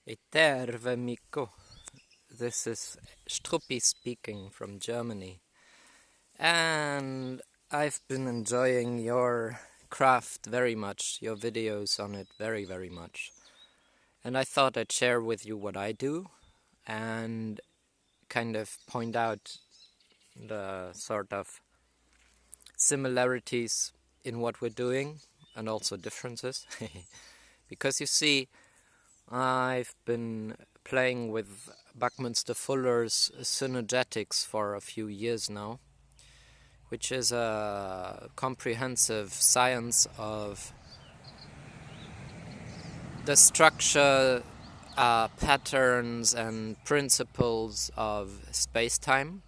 Terve Mikko. This is Struppi speaking from Germany. And I've been enjoying your craft very much, your videos on it very, very much. And I thought I'd share with you what I do and kind of point out the sort of similarities in what we're doing and also differences. Because you see, I've been playing with Buckminster Fuller's synergetics for a few years now, which is a comprehensive science of the structure, patterns and principles of spacetime.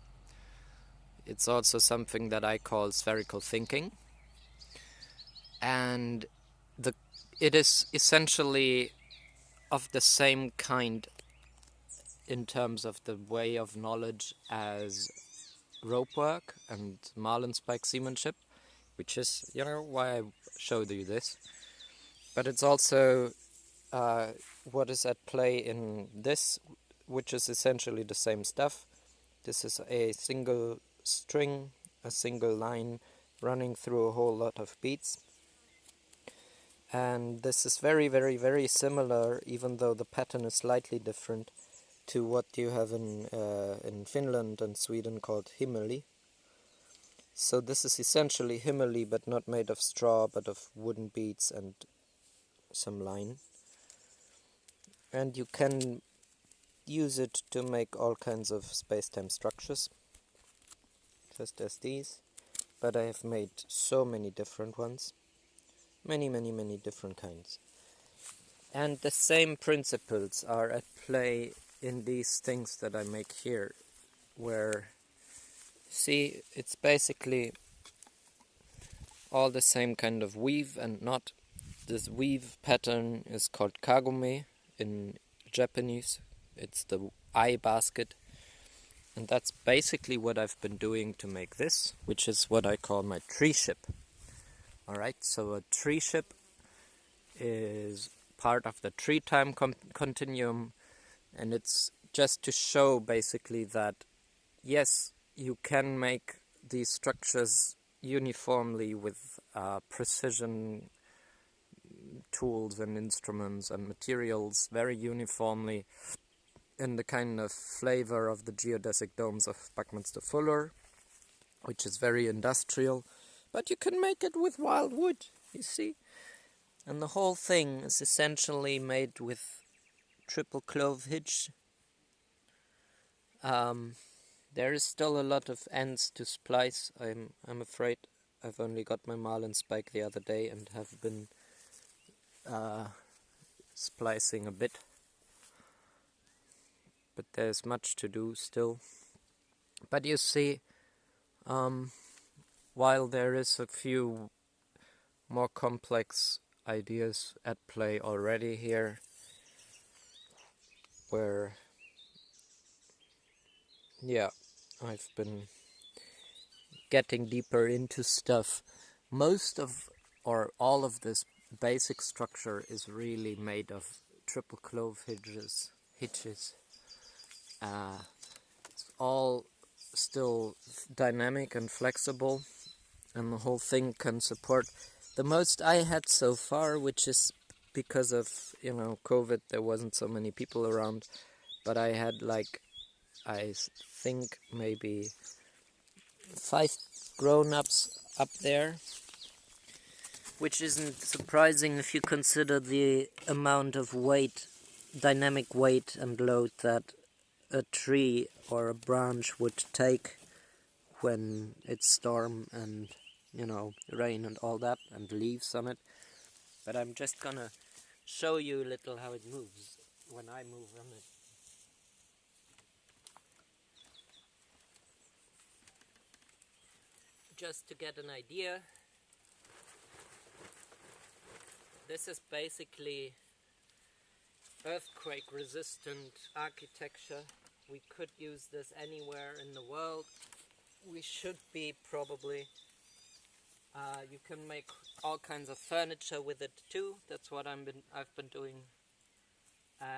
It's also something that I call spherical thinking, and it is essentially of the same kind in terms of the way of knowledge as rope work and marlinspike seamanship, which is, why I showed you this. But it's also what is at play in this, which is essentially the same stuff. This is a single string, a single line running through a whole lot of beads. And this is very, very, very similar, even though the pattern is slightly different, to what you have in Finland and Sweden called Himmeli. So this is essentially Himmeli, but not made of straw, but of wooden beads and some line. And you can use it to make all kinds of space-time structures, just as these. But I have made so many different ones. Many, many, many different kinds. And the same principles are at play in these things that I make here, where, see, it's basically all the same kind of weave and knot. This weave pattern is called kagome in Japanese. It's the eye basket. And that's basically what I've been doing to make this, which is what I call my tree ship. Alright, so a tree ship is part of the tree time continuum, and it's just to show basically that yes, you can make these structures uniformly with precision tools and instruments and materials very uniformly in the kind of flavor of the geodesic domes of Buckminster Fuller, which is very industrial. But you can make it with wild wood, you see. And the whole thing is essentially made with triple clove hitch. There is still a lot of ends to splice. I'm afraid I've only got my marlinspike the other day and have been splicing a bit. But there's much to do still. But you see, while there is a few more complex ideas at play already here, where, yeah, I've been getting deeper into stuff. Most of, or all of this basic structure is really made of triple clove hitches. It's all still dynamic and flexible, and the whole thing can support the most I had so far, which is because of, COVID, there wasn't so many people around, but I had I think maybe 5 grown-ups up there, which isn't surprising if you consider the amount of weight, dynamic weight and load that a tree or a branch would take when it's storm and rain and all that, and leaves on it. But I'm just gonna show you a little how it moves when I move on it. Just to get an idea, this is basically earthquake resistant architecture. We could use this anywhere in the world. We should be, probably. You can make all kinds of furniture with it too. That's what I've been doing.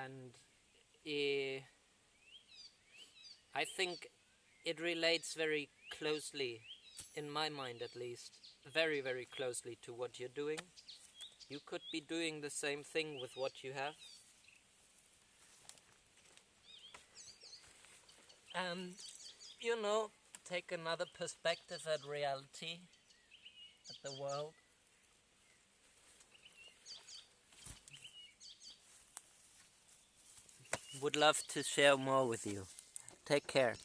and I think it relates very closely, in my mind at least, very, very closely to what you're doing. You could be doing the same thing with what you have. And, you know, take another perspective at reality, at the world. Would love to share more with you. Take care.